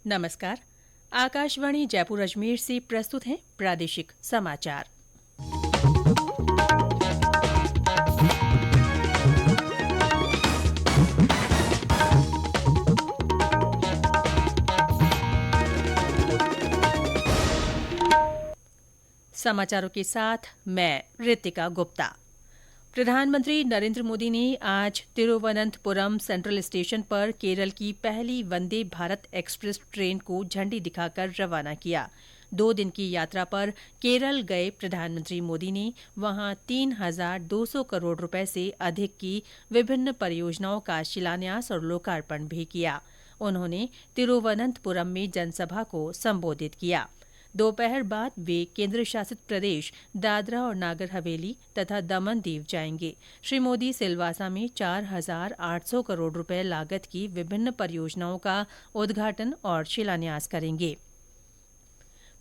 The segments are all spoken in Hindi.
नमस्कार। आकाशवाणी जयपुर अजमेर से प्रस्तुत हैं प्रादेशिक समाचार। समाचारों के साथ मैं रितिका गुप्ता। प्रधानमंत्री नरेंद्र मोदी ने आज तिरुवनंतपुरम सेंट्रल स्टेशन पर केरल की पहली वंदे भारत एक्सप्रेस ट्रेन को झंडी दिखाकर रवाना किया। 2 दिन की यात्रा पर केरल गए प्रधानमंत्री मोदी ने वहां 3,200 करोड़ रुपए से अधिक की विभिन्न परियोजनाओं का शिलान्यास और लोकार्पण भी किया। उन्होंने तिरुवनंतपुरम में जनसभा को संबोधित किया। दोपहर बाद वे केंद्र शासित प्रदेश दादरा और नागर हवेली तथा दमन दीव जाएंगे। श्री मोदी सिलवासा में 4,800 करोड़ रुपए लागत की विभिन्न परियोजनाओं का उद्घाटन और शिलान्यास करेंगे।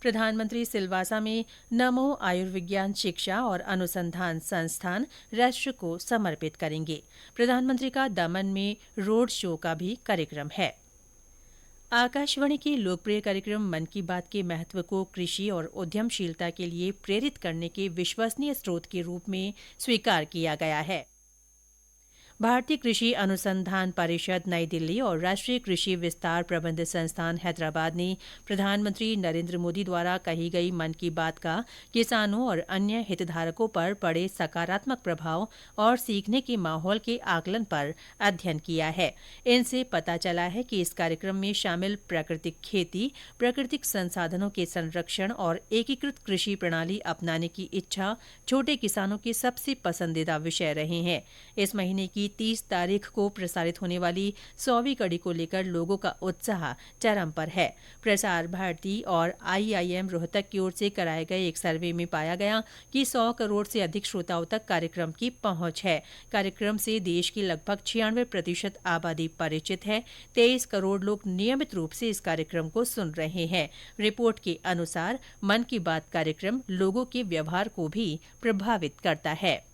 प्रधानमंत्री सिलवासा में नमो आयुर्विज्ञान शिक्षा और अनुसंधान संस्थान राष्ट्र को समर्पित करेंगे। प्रधानमंत्री का दमन में रोड शो का भी कार्यक्रम है। आकाशवाणी के लोकप्रिय कार्यक्रम मन की बात के महत्व को कृषि और उद्यमशीलता के लिए प्रेरित करने के विश्वसनीय स्रोत के रूप में स्वीकार किया गया है। भारतीय कृषि अनुसंधान परिषद नई दिल्ली और राष्ट्रीय कृषि विस्तार प्रबंध संस्थान हैदराबाद ने प्रधानमंत्री नरेंद्र मोदी द्वारा कही गई मन की बात का किसानों और अन्य हितधारकों पर पड़े सकारात्मक प्रभाव और सीखने के माहौल के आकलन पर अध्ययन किया है। इनसे पता चला है कि इस कार्यक्रम में शामिल प्राकृतिक खेती, प्राकृतिक संसाधनों के संरक्षण और एकीकृत कृषि प्रणाली अपनाने की इच्छा छोटे किसानों के सबसे पसंदीदा विषय रहे हैं। इस महीने की 30 तारीख को प्रसारित होने वाली 100वीं कड़ी को लेकर लोगों का उत्साह चरम पर है। प्रसार भारती और IIM रोहतक की ओर से कराए गए एक सर्वे में पाया गया कि 100 करोड़ से अधिक श्रोताओं तक कार्यक्रम की पहुंच है। कार्यक्रम से देश की लगभग 96% आबादी परिचित है। 23 करोड़ लोग नियमित रूप से इस कार्यक्रम को सुन रहे हैं। रिपोर्ट के अनुसार मन की बात कार्यक्रम लोगों के व्यवहार को भी प्रभावित करता है।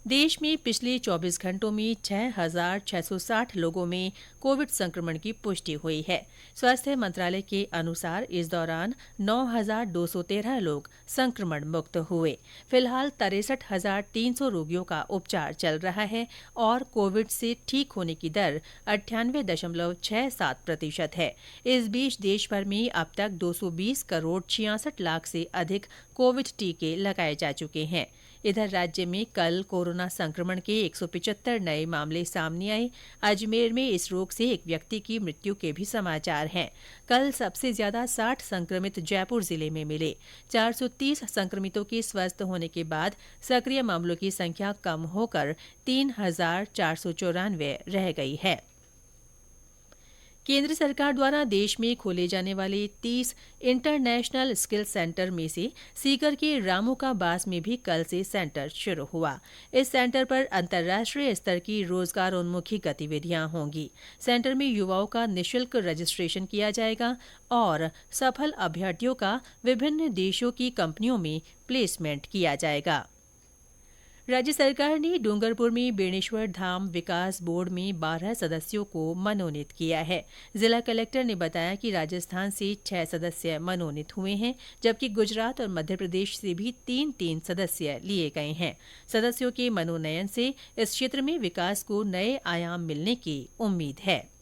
देश में पिछले 24 घंटों में 6,660 लोगों में कोविड संक्रमण की पुष्टि हुई है। स्वास्थ्य मंत्रालय के अनुसार इस दौरान 9,213 लोग संक्रमण मुक्त हुए। फिलहाल 63,300 रोगियों का उपचार चल रहा है और कोविड से ठीक होने की दर 98.67% है। इस बीच देश भर में अब तक 220 करोड़ 66 लाख से अधिक कोविड टीके लगाए जा चुके हैं। इधर राज्य में कल कोरोना संक्रमण के 175 नए मामले सामने आए। अजमेर में इस रोग से एक व्यक्ति की मृत्यु के भी समाचार हैं। कल सबसे ज्यादा 60 संक्रमित जयपुर जिले में मिले। 430 संक्रमितों के स्वस्थ होने के बाद सक्रिय मामलों की संख्या कम होकर 3,494 रह गई है। केंद्र सरकार द्वारा देश में खोले जाने वाले 30 इंटरनेशनल स्किल सेंटर में से सीकर के रामू का बास में भी कल से सेंटर शुरू हुआ। इस सेंटर पर अंतर्राष्ट्रीय स्तर की रोजगारोन्मुखी गतिविधियां होंगी। सेंटर में युवाओं का निःशुल्क रजिस्ट्रेशन किया जाएगा और सफल अभ्यर्थियों का विभिन्न देशों की कंपनियों में प्लेसमेंट किया जाएगा। राज्य सरकार ने डूंगरपुर में बेणेश्वर धाम विकास बोर्ड में 12 सदस्यों को मनोनीत किया है। जिला कलेक्टर ने बताया कि राजस्थान से 6 सदस्य मनोनीत हुए हैं, जबकि गुजरात और मध्य प्रदेश से भी 3-3 सदस्य लिए गए हैं। सदस्यों के मनोनयन से इस क्षेत्र में विकास को नए आयाम मिलने की उम्मीद है।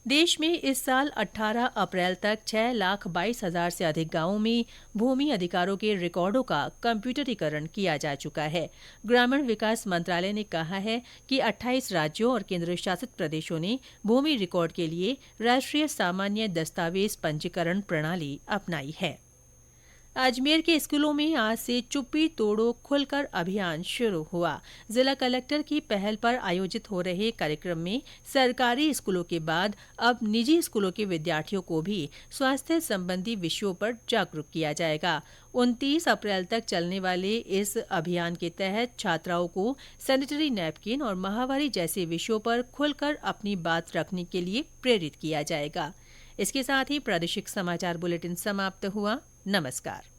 देश में इस साल 18 अप्रैल तक 6,22,000 से अधिक गांवों में भूमि अधिकारों के रिकॉर्डों का कंप्यूटरीकरण किया जा चुका है। ग्रामीण विकास मंत्रालय ने कहा है कि 28 राज्यों और केंद्र शासित प्रदेशों ने भूमि रिकॉर्ड के लिए राष्ट्रीय सामान्य दस्तावेज पंजीकरण प्रणाली अपनाई है। अजमेर के स्कूलों में आज से चुप्पी तोड़ो खुलकर अभियान शुरू हुआ। जिला कलेक्टर की पहल पर आयोजित हो रहे कार्यक्रम में सरकारी स्कूलों के बाद अब निजी स्कूलों के विद्यार्थियों को भी स्वास्थ्य संबंधी विषयों पर जागरूक किया जाएगा। 29 अप्रैल तक चलने वाले इस अभियान के तहत छात्राओं को सैनिटरी नैपकिन और माहवारी जैसे विषयों पर खुलकर अपनी बात रखने के लिए प्रेरित किया जाएगा। इसके साथ ही प्रादेशिक समाचार बुलेटिन समाप्त हुआ। नमस्कार।